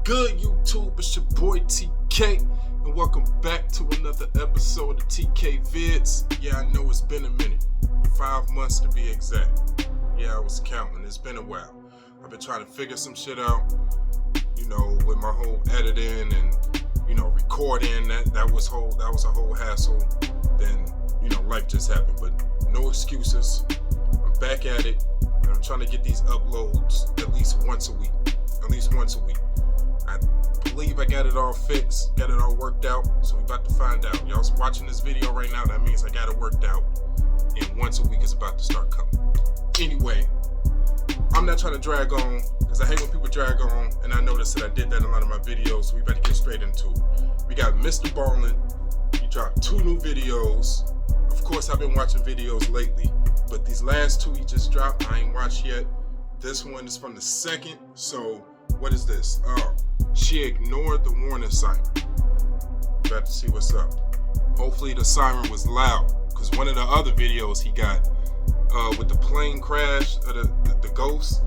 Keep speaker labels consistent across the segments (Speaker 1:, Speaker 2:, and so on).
Speaker 1: good, YouTube? It's your boy TK, and welcome back to another episode of TK Vids. Yeah, I know it's been a minute, 5 months to be exact. Yeah, I was counting. It's been a while. I've been trying to figure some shit out, you know, with my whole editing and, you know, recording. That was a whole hassle. Then, you know, life just happened. But no excuses. I'm back at it, and I'm trying to get these uploads at least once a week. I believe I got it all fixed, got it all worked out, so we about to find out. Y'all watching this video right now, that means I got it worked out, and once a week is about to start coming. Anyway, I'm not trying to drag on, because I hate when people drag on, and I noticed that I did that in a lot of my videos, so we better get straight into it. We got MrBallen. He dropped 2 new videos. Of course, I've been watching videos lately, but these last 2 he just dropped, I ain't watched yet. This one is from the 2nd, so what is this? Oh, she ignored the warning siren. About to see what's up. Hopefully the siren was loud, because one of the other videos he got with the plane crash of the ghost,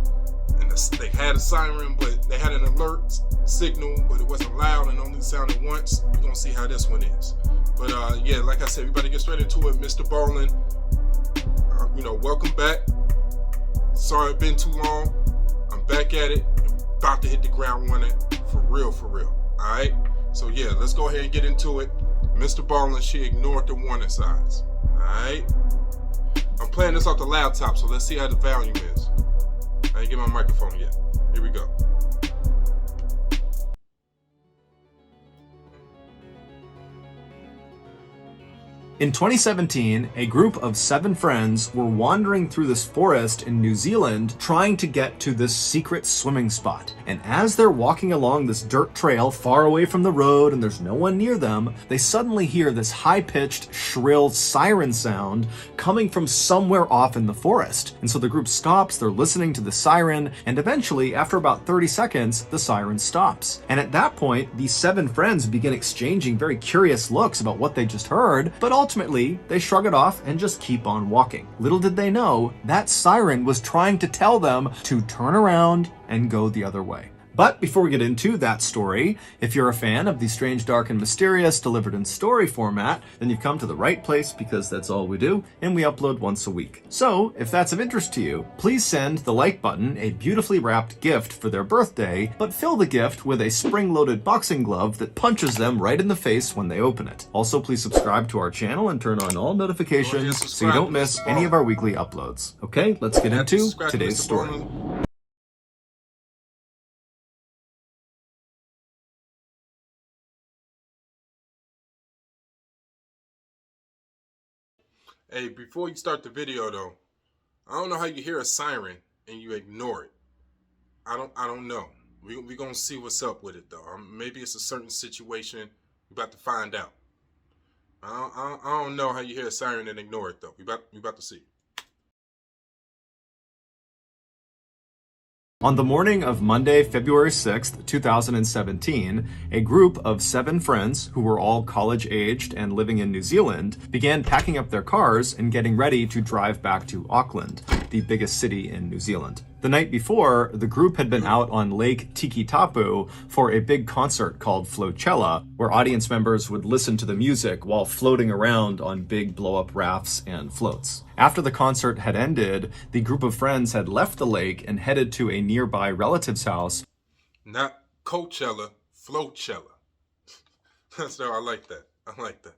Speaker 1: and they had a siren, but they had an alert signal, but it wasn't loud and only sounded once. We're gonna see how this one is. But yeah, like I said, we better get straight into it. Mr.Ballen, you know, welcome back. Sorry it's been too long. I'm back at it. About to hit the ground running for real. Alright? So yeah, let's go ahead and get into it. MrBallen, she ignored the warning signs. Alright? I'm playing this off the laptop, so let's see how the volume is. I ain't get my microphone yet. Here we go.
Speaker 2: In 2017, a group of 7 friends were wandering through this forest in New Zealand trying to get to this secret swimming spot. And as they're walking along this dirt trail far away from the road and there's no one near them, they suddenly hear this high-pitched, shrill siren sound coming from somewhere off in the forest. And so the group stops, they're listening to the siren, and eventually, after about 30 seconds, the siren stops. And at that point, these 7 friends begin exchanging very curious looks about what they just heard, but ultimately, they shrug it off and just keep on walking. Little did they know, that siren was trying to tell them to turn around and go the other way. But before we get into that story, if you're a fan of the strange, dark, and mysterious delivered in story format, then you've come to the right place, because that's all we do, and we upload once a week. So, if that's of interest to you, please send the like button a beautifully wrapped gift for their birthday, but fill the gift with a spring-loaded boxing glove that punches them right in the face when they open it. Also, please subscribe to our channel and turn on all notifications so you don't miss any of our weekly uploads. Okay, let's get into today's story.
Speaker 1: Hey, before you start the video though, I don't know how you hear a siren and you ignore it. I don't know. We gonna see what's up with it though. Maybe it's a certain situation. We about to find out. I don't know how you hear a siren and ignore it though. We about to see.
Speaker 2: On the morning of Monday, February 6th, 2017, a group of 7 friends who were all college-aged and living in New Zealand began packing up their cars and getting ready to drive back to Auckland, the biggest city in New Zealand. The night before, the group had been out on Lake Tikitapu for a big concert called Flowchella, where audience members would listen to the music while floating around on big blow-up rafts and floats. After the concert had ended, the group of friends had left the lake and headed to a nearby relative's house.
Speaker 1: Not Coachella, Flowchella. So I like that.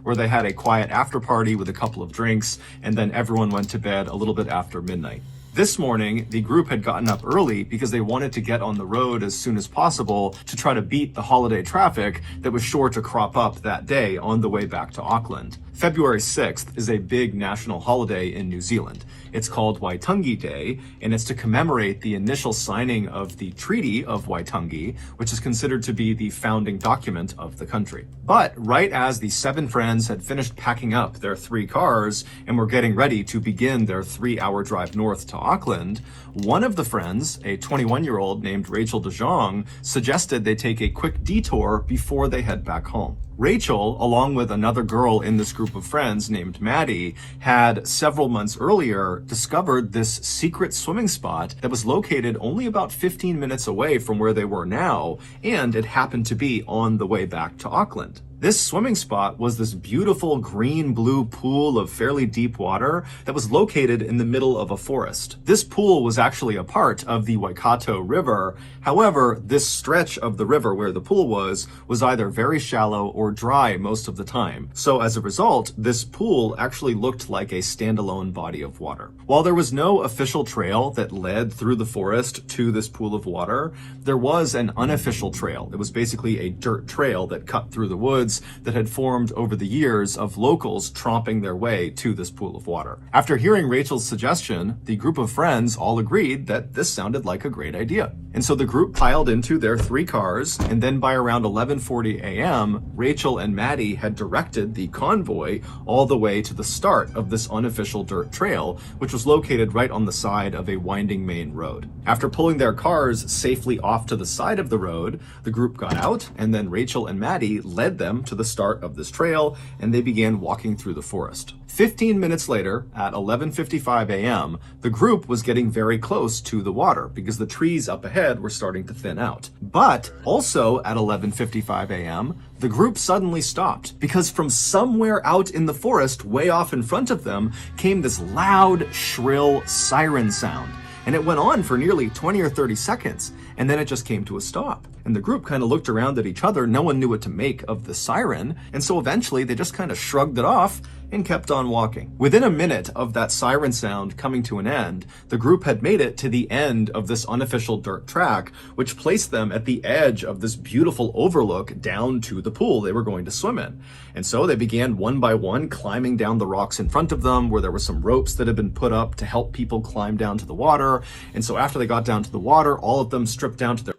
Speaker 2: Where they had a quiet after party with a couple of drinks, and then everyone went to bed a little bit after midnight. This morning, the group had gotten up early because they wanted to get on the road as soon as possible to try to beat the holiday traffic that was sure to crop up that day on the way back to Auckland. February 6th is a big national holiday in New Zealand. It's called Waitangi Day, and it's to commemorate the initial signing of the Treaty of Waitangi, which is considered to be the founding document of the country. But right as the 7 friends had finished packing up their 3 cars and were getting ready to begin their 3-hour drive north to Auckland, one of the friends, a 21-year-old named Rachel De Jong, suggested they take a quick detour before they head back home. Rachel, along with another girl in this group of friends named Maddie, had several months earlier Water discovered this secret swimming spot that was located only about 15 minutes away from where they were now, and it happened to be on the way back to Auckland. This swimming spot was this beautiful green-blue pool of fairly deep water that was located in the middle of a forest. This pool was actually a part of the Waikato River. However, this stretch of the river where the pool was either very shallow or dry most of the time. So as a result, this pool actually looked like a standalone body of water. While there was no official trail that led through the forest to this pool of water, there was an unofficial trail. It was basically a dirt trail that cut through the woods that had formed over the years of locals tromping their way to this pool of water. After hearing Rachel's suggestion, the group of friends all agreed that this sounded like a great idea. And so the group piled into their 3 cars, and then by around 11:40 a.m., Rachel and Maddie had directed the convoy all the way to the start of this unofficial dirt trail, which was located right on the side of a winding main road. After pulling their cars safely off to the side of the road, the group got out, and then Rachel and Maddie led them to the start of this trail, and they began walking through the forest. 15 minutes later, at 11:55 a.m., the group was getting very close to the water because the trees up ahead were starting to thin out. But also at 11:55 a.m., the group suddenly stopped because from somewhere out in the forest, way off in front of them, came this loud, shrill siren sound. And it went on for nearly 20 or 30 seconds, and then it just came to a stop. And the group kind of looked around at each other. No one knew what to make of the siren, and so eventually they just kind of shrugged it off and kept on walking. Within a minute of that siren sound coming to an end, the group had made it to the end of this unofficial dirt track, which placed them at the edge of this beautiful overlook down to the pool they were going to swim in. And so they began one by one climbing down the rocks in front of them, where there were some ropes that had been put up to help people climb down to the water. And so after they got down to the water, all of them stripped down to their...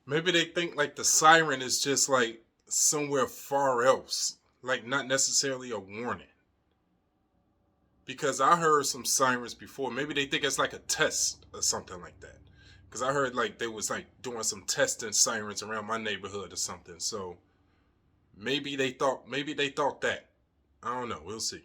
Speaker 1: Maybe they think like the siren is just like somewhere far else, like not necessarily a warning. Because I heard some sirens before. Maybe they think it's like a test or something like that. Because I heard like they was like doing some testing sirens around my neighborhood or something. So maybe they thought that. I don't know. We'll see.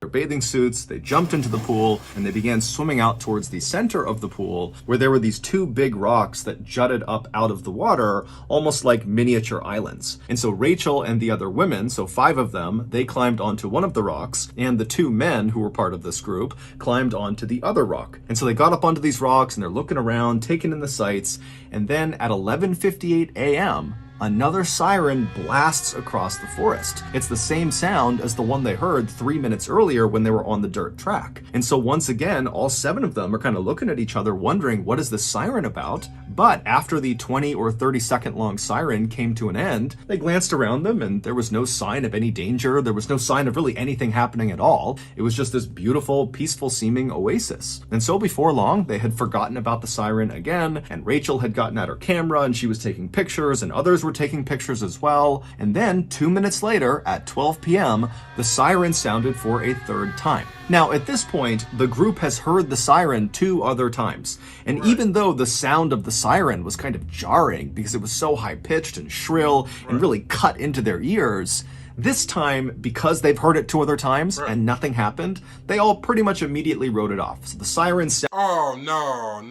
Speaker 2: Their bathing suits, they jumped into the pool, and they began swimming out towards the center of the pool, where there were these 2 big rocks that jutted up out of the water, almost like miniature islands. And so Rachel and the other women, so 5 of them, they climbed onto one of the rocks, and the 2 men who were part of this group climbed onto the other rock. And so they got up onto these rocks, and they're looking around, taking in the sights, and then at 11:58 a.m., another siren blasts across the forest. It's the same sound as the one they heard 3 minutes earlier when they were on the dirt track. And so once again, all 7 of them are kind of looking at each other wondering, what is this siren about? But after the 20 or 30 second long siren came to an end, they glanced around them and there was no sign of any danger. There was no sign of really anything happening at all. It was just this beautiful, peaceful seeming oasis. And so before long, they had forgotten about the siren again, and Rachel had gotten out her camera and she was taking pictures, and others were taking pictures as well. And then 2 minutes later at 12 p.m., the siren sounded for a 3rd time. Now, at this point, the group has heard the siren 2 other times. And even though the sound of the siren was kind of jarring because it was so high-pitched and shrill and really cut into their ears, this time, because they've heard it 2 other times and nothing happened, they all pretty much immediately wrote it off. So the siren sound...
Speaker 1: Oh, no.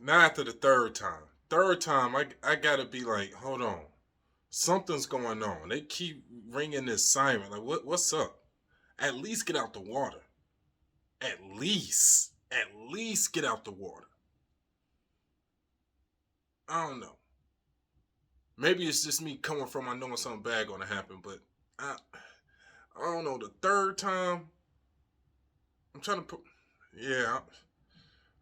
Speaker 1: Not after the 3rd time. 3rd time, I gotta be like, hold on. Something's going on. They keep ringing this siren. Like, what's up? At least get out the water. At least get out the water. I don't know. Maybe it's just me coming from I knowing something bad gonna happen, but I don't know. The 3rd time, I'm trying to put... Yeah,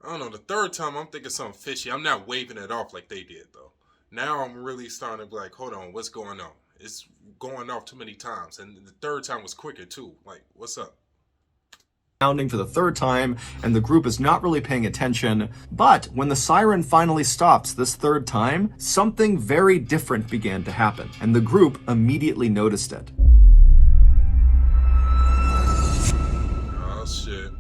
Speaker 1: I don't know. The 3rd time, I'm thinking something fishy. I'm not waving it off like they did, though. Now I'm really starting to be like, hold on, what's going on? It's going off too many times. And the 3rd time was quicker, too. Like, what's up?
Speaker 2: Sounding for the 3rd time, and the group is not really paying attention. But when the siren finally stops this 3rd time, something very different began to happen, and the group immediately noticed it.
Speaker 1: Oh, shit.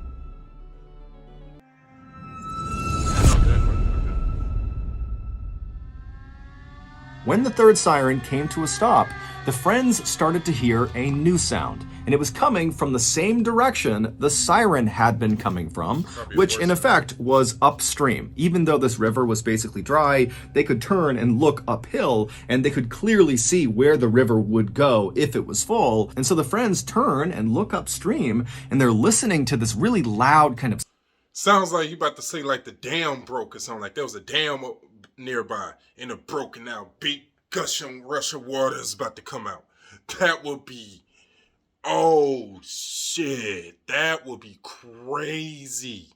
Speaker 2: When the 3rd siren came to a stop, the friends started to hear a new sound, and it was coming from the same direction the siren had been coming from, which in effect was upstream. Even though this river was basically dry, they could turn and look uphill, and they could clearly see where the river would go if it was full. And so the friends turn and look upstream, and they're listening to this really loud kind of...
Speaker 1: Sounds like you about to say like the dam broke or something, like there was a dam nearby and a broken out big gushing rush of water is about to come out. That would be... Oh, shit. That would be crazy.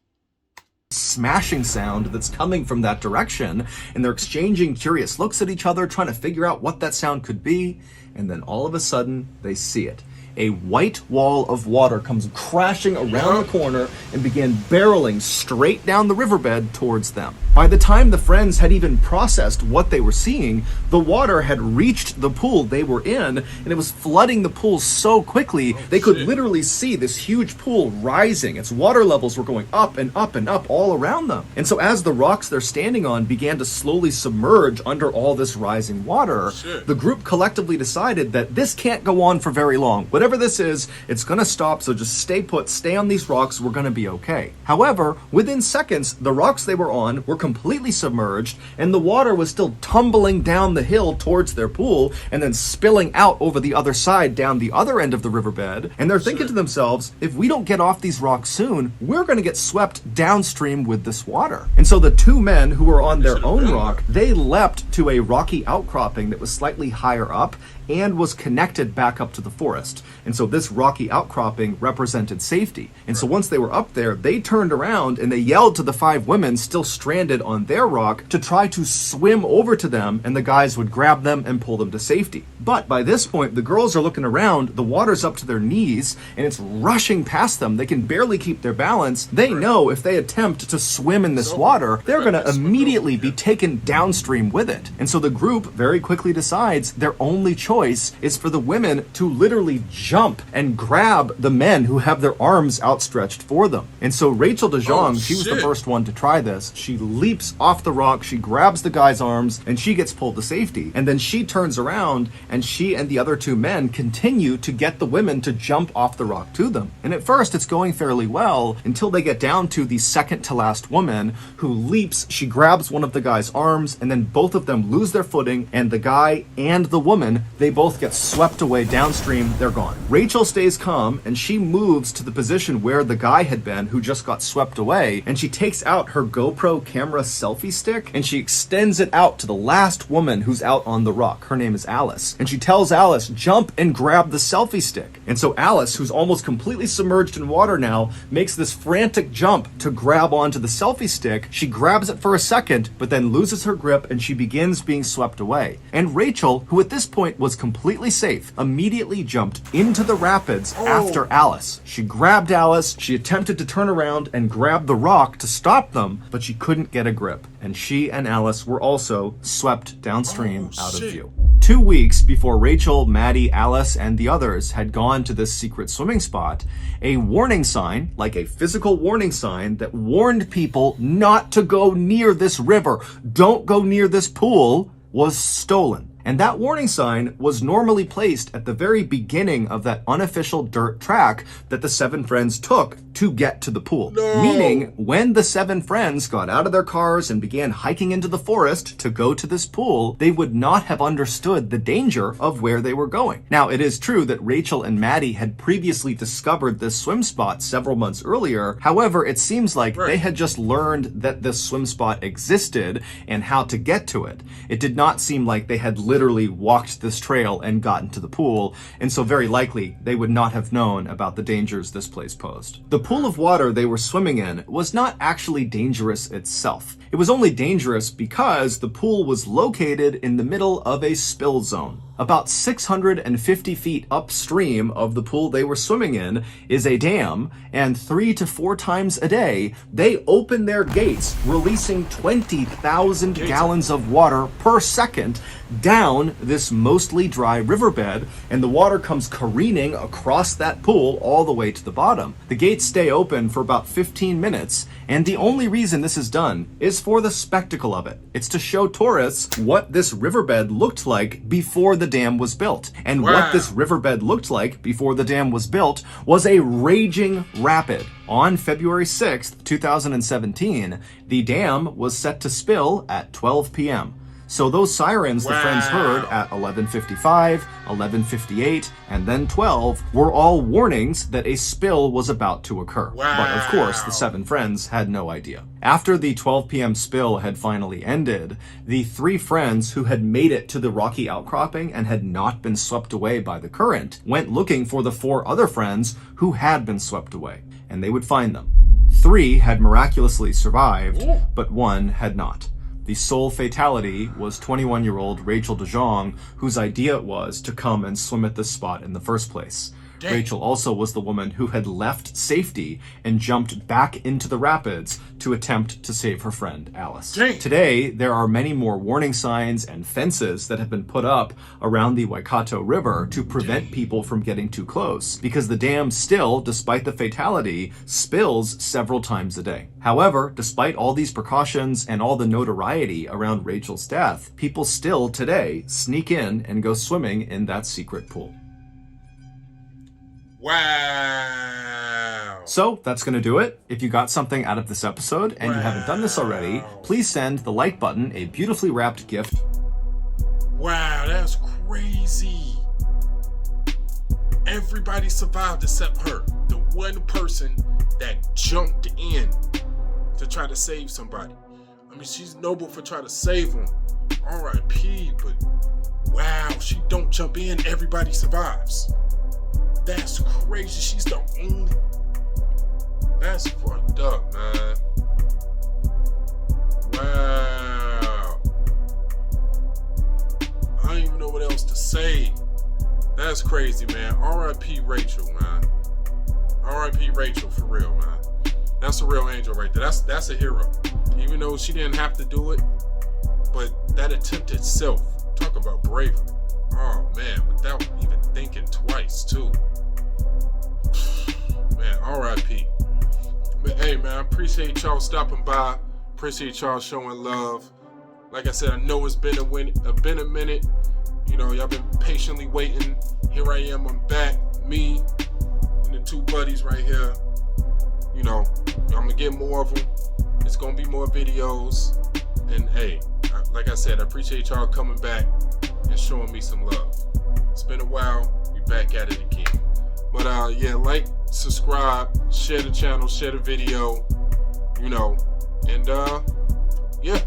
Speaker 2: Smashing sound that's coming from that direction, and they're exchanging curious looks at each other, trying to figure out what that sound could be, and then all of a sudden, they see it. A white wall of water comes crashing around the corner and began barreling straight down the riverbed towards them. By the time the friends had even processed what they were seeing, the water had reached the pool they were in, and it was flooding the pool so quickly they could literally see this huge pool rising. Its water levels were going up and up and up all around them. And so as the rocks they're standing on began to slowly submerge under all this rising water, the group collectively decided that this can't go on for very long. Whatever this is, it's gonna stop, so just stay put, stay on these rocks, we're gonna be okay. However, within seconds, the rocks they were on were completely submerged, and the water was still tumbling down the hill towards their pool, and then spilling out over the other side down the other end of the riverbed. And they're thinking to themselves, if we don't get off these rocks soon, we're gonna get swept downstream with this water. And so the two men who were on their own rock, they leapt to a rocky outcropping that was slightly higher up and was connected back up to the forest. And so this rocky outcropping represented safety. And so once they were up there, they turned around and they yelled to the 5 women still stranded on their rock to try to swim over to them, and the guys would grab them and pull them to safety. But by this point, the girls are looking around, the water's up to their knees, and it's rushing past them. They can barely keep their balance. They know if they attempt to swim in this water, they're gonna immediately be taken downstream with it. And so the group very quickly decides their only choice is for the women to literally jump and grab the men who have their arms outstretched for them. And so Rachel DeJong, she was the first one to try this. She leaps off the rock, she grabs the guy's arms, and she gets pulled to safety. And then she turns around, and she and the other 2 men continue to get the women to jump off the rock to them. And at first, it's going fairly well until they get down to the second to last woman who leaps, she grabs one of the guy's arms, and then both of them lose their footing, and the guy and the woman, they both get swept away downstream, they're gone. Rachel stays calm, and she moves to the position where the guy had been who just got swept away, and she takes out her GoPro camera selfie stick, and she extends it out to the last woman who's out on the rock. Her name is Alice. And she tells Alice, jump and grab the selfie stick. And so Alice, who's almost completely submerged in water now, makes this frantic jump to grab onto the selfie stick. She grabs it for a second, but then loses her grip, and she begins being swept away. And Rachel, who at this point was completely safe, immediately jumped into the rapids after Alice. She grabbed Alice, she attempted to turn around and grab the rock to stop them, but she couldn't get a grip. And she and Alice were also swept downstream out of view. 2 weeks before Rachel, Maddie, Alice, and the others had gone to this secret swimming spot, a warning sign, like a physical warning sign that warned people not to go near this river, don't go near this pool, was stolen. And that warning sign was normally placed at the very beginning of that unofficial dirt track that the 7 friends took to get to the pool. Meaning, when the 7 friends got out of their cars and began hiking into the forest to go to this pool, they would not have understood the danger of where they were going. Now, it is true that Rachel and Maddie had previously discovered this swim spot several months earlier. However, it seems like they had just learned that this swim spot existed and how to get to it. It did not seem like they had literally walked this trail and gotten to the pool, and so very likely they would not have known about the dangers this place posed. The pool of water they were swimming in was not actually dangerous itself. It was only dangerous because the pool was located in the middle of a spill zone. About 650 feet upstream of the pool they were swimming in is a dam, and 3 to 4 times a day, they open their gates, releasing 20,000 gallons of water per second down this mostly dry riverbed, and the water comes careening across that pool all the way to the bottom. The gates stay open for about 15 minutes, and the only reason this is done is for the spectacle of it. It's to show tourists what this riverbed looked like before the the dam was built. And what this riverbed looked like before the dam was built was a raging rapid. On February 6th, 2017, the dam was set to spill at 12 p.m. So those sirens the friends heard at 11:55, 11:58, and then 12 were all warnings that a spill was about to occur. But of course, the 7 friends had no idea. After the 12 p.m. spill had finally ended, the 3 friends who had made it to the rocky outcropping and had not been swept away by the current went looking for the 4 other friends who had been swept away, and they would find them. 3 had miraculously survived, but 1 had not. The sole fatality was 21-year-old Rachel DeJong, whose idea it was to come and swim at this spot in the first place. Dang. Rachel also was the woman who had left safety and jumped back into the rapids to attempt to save her friend Alice. Dang. Today, there are many more warning signs and fences that have been put up around the Waikato River to prevent people from getting too close, because the dam still, despite the fatality, spills several times a day. However, despite all these precautions and all the notoriety around Rachel's death, people still today sneak in and go swimming in that secret pool.
Speaker 1: Wow.
Speaker 2: So that's going to do it. If you got something out of this episode and you haven't done this already, please send the like button a beautifully wrapped gift.
Speaker 1: Wow, that's crazy. Everybody survived except her. The one person that jumped in to try to save somebody. I mean, she's noble for trying to save him. R.I.P. But wow, she don't jump in, everybody survives. That's crazy. She's the only. That's fucked up, man. Wow. I don't even know what else to say. That's crazy, man. R.I.P. Rachel, man. R.I.P. Rachel, for real, man. That's a real angel right there. That's a hero. Even though she didn't have to do it, but that attempt itself, talk about bravery. Oh man, without even thinking twice too. Man, R.I.P. Hey man, I appreciate y'all stopping by. Appreciate y'all showing love. Like I said, I know it's been a minute. You know, y'all been patiently waiting. Here I am, I'm back. Me and the 2 buddies right here. You know, I'm gonna get more of them. It's gonna be more videos. And hey, like I said, I appreciate y'all coming back and showing me some love. It's been a while. We back at it again. But yeah, like, subscribe, share the channel, share the video, you know, and yeah,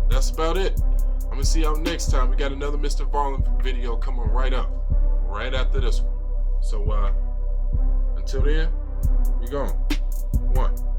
Speaker 1: that's about it. I'm gonna see y'all next time. We got another MrBallen video coming right up, right after this one. So until then, we gone. 1.